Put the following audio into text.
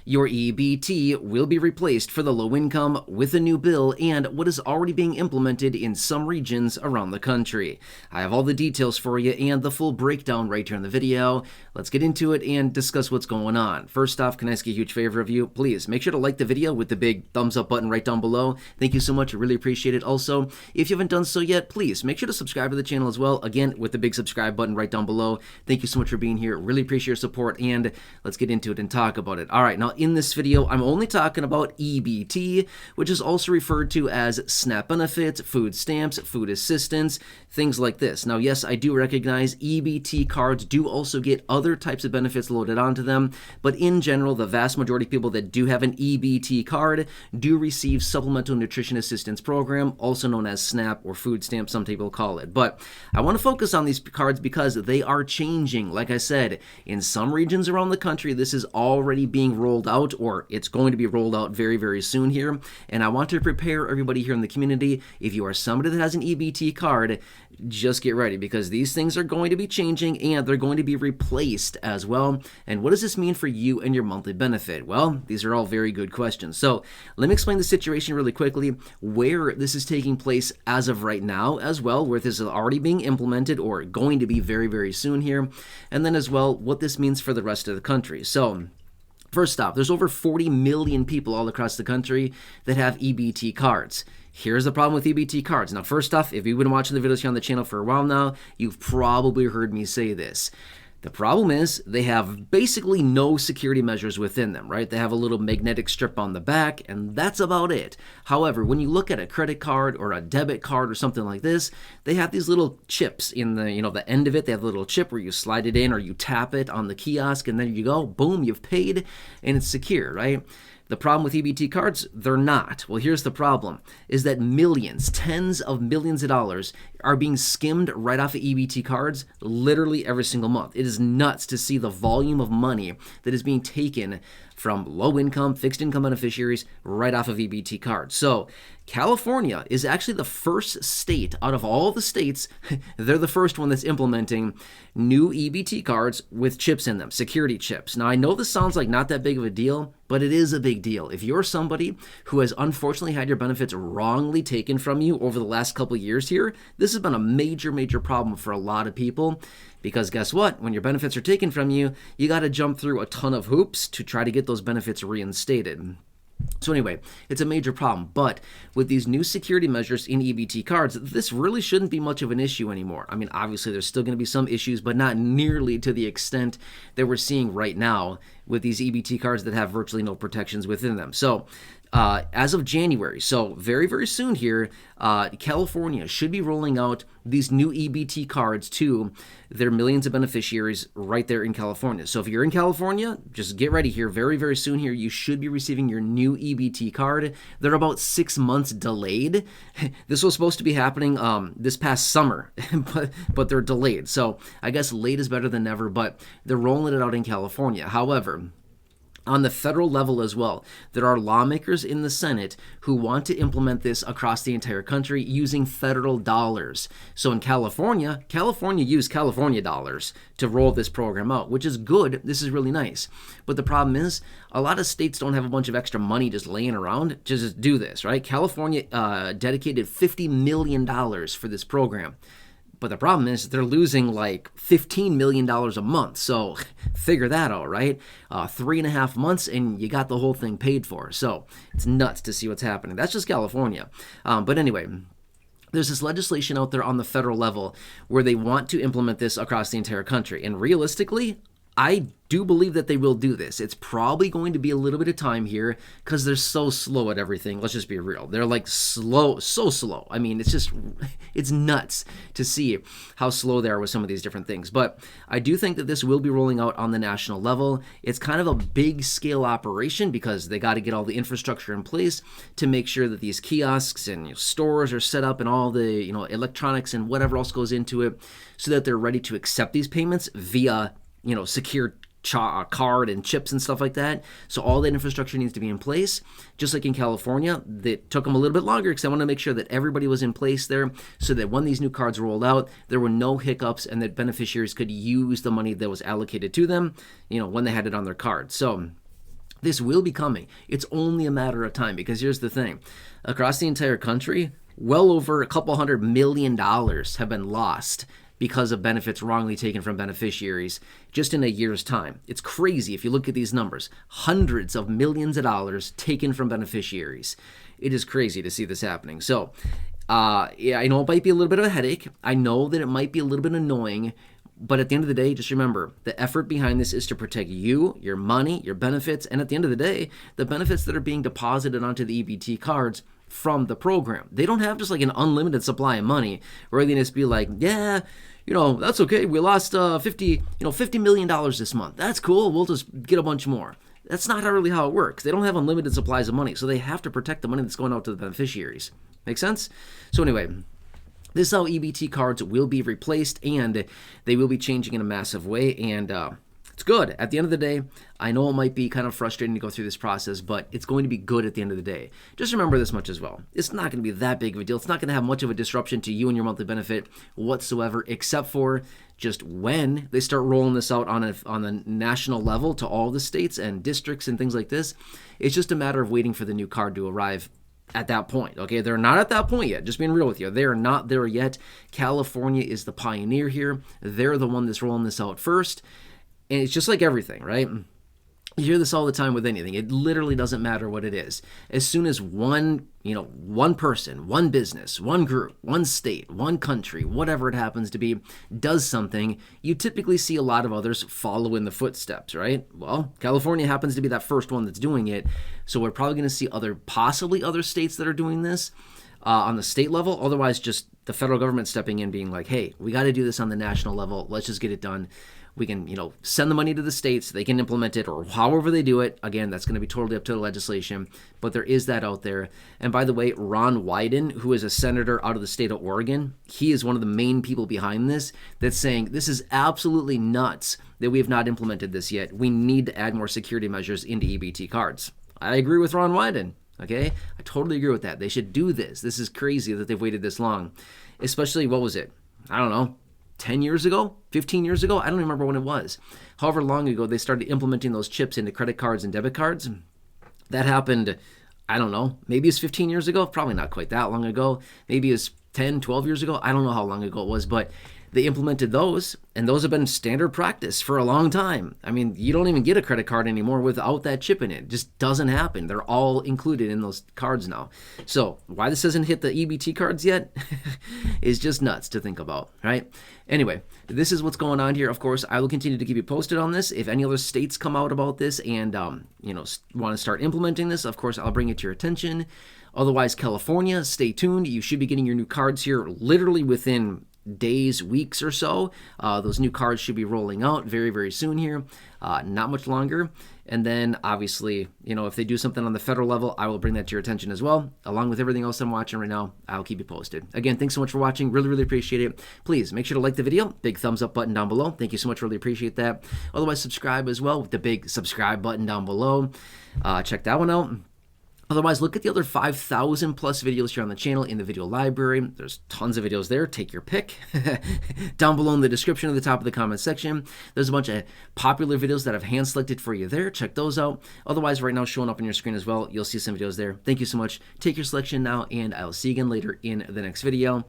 Your EBT will be replaced for the low income with a new bill and what is already being implemented in some regions around the country. I have all the details for you and the full breakdown right here in the video. Let's get into it and discuss what's going on. First off, can I ask a huge favor of you? Please make sure to like the video with the big thumbs up button right down below. Thank you so much. I really appreciate it. Also, if you haven't done so yet, please make sure to subscribe to the channel as well. Again, with the big subscribe button right down below. Thank you so much for being here. Really appreciate your support and let's get into it and talk about it. All right, now in this video, I'm only talking about EBT, which is also referred to as SNAP benefits, food stamps, food assistance, things like this. Now, yes, I do recognize EBT cards do also get other types of benefits loaded onto them, but in general, the vast majority of people that do have an EBT card do receive Supplemental Nutrition Assistance Program, also known as SNAP or food stamp, some people call it. But I want to focus on these cards because they are changing. Like I said, in some regions around the country, this is already being rolled out, or it's going to be rolled out very, very soon here. And I want to prepare everybody here in the community. If you are somebody that has an EBT card, just get ready because these things are going to be changing and they're going to be replaced as well. And what does this mean for you and your monthly benefit? Well, these are all very good questions. So let me explain the situation really quickly, where this is taking place as of right now as well, where this is already being implemented or going to be very, very soon here. And then as well, what this means for the rest of the country. So first off, there's over 40 million people all across the country that have EBT cards. Here's the problem with EBT cards. Now, first off, if you've been watching the videos here on the channel for a while now, you've probably heard me say this. The problem is they have basically no security measures within them, right? They have a little magnetic strip on the back, and that's about it. However, when you look at a credit card or a debit card or something like this, they have these little chips in the, the end of it. They have a little chip where you slide it in or you tap it on the kiosk, and there you go. Boom, you've paid, and it's secure, right? The problem with EBT cards, they're not. Well, here's the problem, is that millions, tens of millions of dollars are being skimmed right off of EBT cards literally every single month. It is nuts to see the volume of money that is being taken from low-income, fixed-income beneficiaries right off of EBT cards. So California is actually the first state out of all the states, they're the first one that's implementing new EBT cards with chips in them, security chips. Now, I know this sounds like not that big of a deal, but it is a big deal. If you're somebody who has unfortunately had your benefits wrongly taken from you over the last couple of years here, this has been a major, major problem for a lot of people. Because guess what? When your benefits are taken from you, you got to jump through a ton of hoops to try to get those benefits reinstated. So anyway, it's a major problem. But with these new security measures in EBT cards, this really shouldn't be much of an issue anymore. I mean, obviously, there's still going to be some issues, but not nearly to the extent that we're seeing right now with these EBT cards that have virtually no protections within them. So as of January, so very, very soon here, California should be rolling out these new EBT cards to their millions of beneficiaries right there in California. So if you're in California, just get ready here. Very, very soon here, you should be receiving your new EBT card. They're about 6 months delayed. This was supposed to be happening this past summer, but they're delayed. So I guess late is better than never, but they're rolling it out in California. However, on the federal level as well, there are lawmakers in the Senate who want to implement this across the entire country using federal dollars. So in California used California dollars to roll this program out, which is good. This is really nice. But the problem is a lot of states don't have a bunch of extra money just laying around to just do this, right? California dedicated $50 million for this program. But the problem is they're losing like $15 million a month. So figure that out, right? 3.5 months and you got the whole thing paid for. So it's nuts to see what's happening. That's just California. But anyway, there's this legislation out there on the federal level where they want to implement this across the entire country. And realistically, I do believe that they will do this. It's probably going to be a little bit of time here because they're so slow at everything. Let's just be real. They're like slow, so slow. I mean, it's nuts to see how slow they are with some of these different things. But I do think that this will be rolling out on the national level. It's kind of a big scale operation because they got to get all the infrastructure in place to make sure that these kiosks and stores are set up and all the electronics and whatever else goes into it so that they're ready to accept these payments via secure card and chips and stuff like that. So all that infrastructure needs to be in place. Just like in California, that took them a little bit longer because I want to make sure that everybody was in place there so that when these new cards rolled out, there were no hiccups and that beneficiaries could use the money that was allocated to them, when they had it on their card. So This will be coming. It's only a matter of time, because here's the thing. Across the entire country, well over a couple $100 million have been lost because of benefits wrongly taken from beneficiaries just in a year's time. It's crazy if you look at these numbers. Hundreds of millions of dollars taken from beneficiaries. It is crazy to see this happening. So, yeah, I know it might be a little bit of a headache. I know that it might be a little bit annoying. But at the end of the day, just remember, the effort behind this is to protect you, your money, your benefits, and at the end of the day, the benefits that are being deposited onto the EBT cards from the program. They don't have just like an unlimited supply of money where they just be like, yeah, that's okay. We lost $50 million this month. That's cool. We'll just get a bunch more. That's not really how it works. They don't have unlimited supplies of money, so they have to protect the money that's going out to the beneficiaries. Make sense? So anyway, this is how EBT cards will be replaced, and they will be changing in a massive way, and it's good. At the end of the day, I know it might be kind of frustrating to go through this process, but it's going to be good at the end of the day. Just remember this much as well. It's not going to be that big of a deal. It's not going to have much of a disruption to you and your monthly benefit whatsoever, except for just when they start rolling this out on a national level to all the states and districts and things like this. It's just a matter of waiting for the new card to arrive at that point. Okay, they're not at that point yet. Just being real with you, they're not there yet. California is the pioneer here. They're the one that's rolling this out first, and it's just like everything, right? You hear this all the time with anything. It literally doesn't matter what it is. As soon as one person, one business, one group, one state, one country, whatever it happens to be, does something, you typically see a lot of others follow in the footsteps, right? Well, California happens to be that first one that's doing it. So we're probably going to see possibly other states that are doing this on the state level. Otherwise, just the federal government stepping in being like, hey, we got to do this on the national level. Let's just get it done. We can, send the money to the states. They can implement it, or however they do it. Again, that's going to be totally up to the legislation, but there is that out there. And by the way, Ron Wyden, who is a senator out of the state of Oregon, he is one of the main people behind this that's saying this is absolutely nuts that we have not implemented this yet. We need to add more security measures into EBT cards. I agree with Ron Wyden. Okay, I totally agree with that. They should do this. This is crazy that they've waited this long, especially, what was it? I don't know. 10 years ago, 15 years ago, I don't remember when it was. However long ago they started implementing those chips into credit cards and debit cards. That happened, I don't know, maybe it's 15 years ago, probably not quite that long ago. Maybe it's 10, 12 years ago. I don't know how long ago it was, but they implemented those, and those have been standard practice for a long time. I mean, you don't even get a credit card anymore without that chip in it. It just doesn't happen. They're all included in those cards now. So why this hasn't hit the EBT cards yet is just nuts to think about, right? Anyway, this is what's going on here. Of course, I will continue to keep you posted on this. If any other states come out about this and want to start implementing this, of course, I'll bring it to your attention. Otherwise, California, stay tuned. You should be getting your new cards here literally within days, weeks or so. Those new cards should be rolling out very, very soon here, not much longer. And then obviously, if they do something on the federal level, I will bring that to your attention as well. Along with everything else I'm watching right now, I'll keep you posted. Again, thanks so much for watching. Really, really appreciate it. Please make sure to like the video. Big thumbs up button down below. Thank you so much. Really appreciate that. Otherwise, subscribe as well with the big subscribe button down below. Check that one out. Otherwise, look at the other 5,000 plus videos here on the channel in the video library. There's tons of videos there. Take your pick. Down below in the description at the top of the comment section, there's a bunch of popular videos that I've hand selected for you there. Check those out. Otherwise, right now showing up on your screen as well, you'll see some videos there. Thank you so much. Take your selection now, and I'll see you again later in the next video.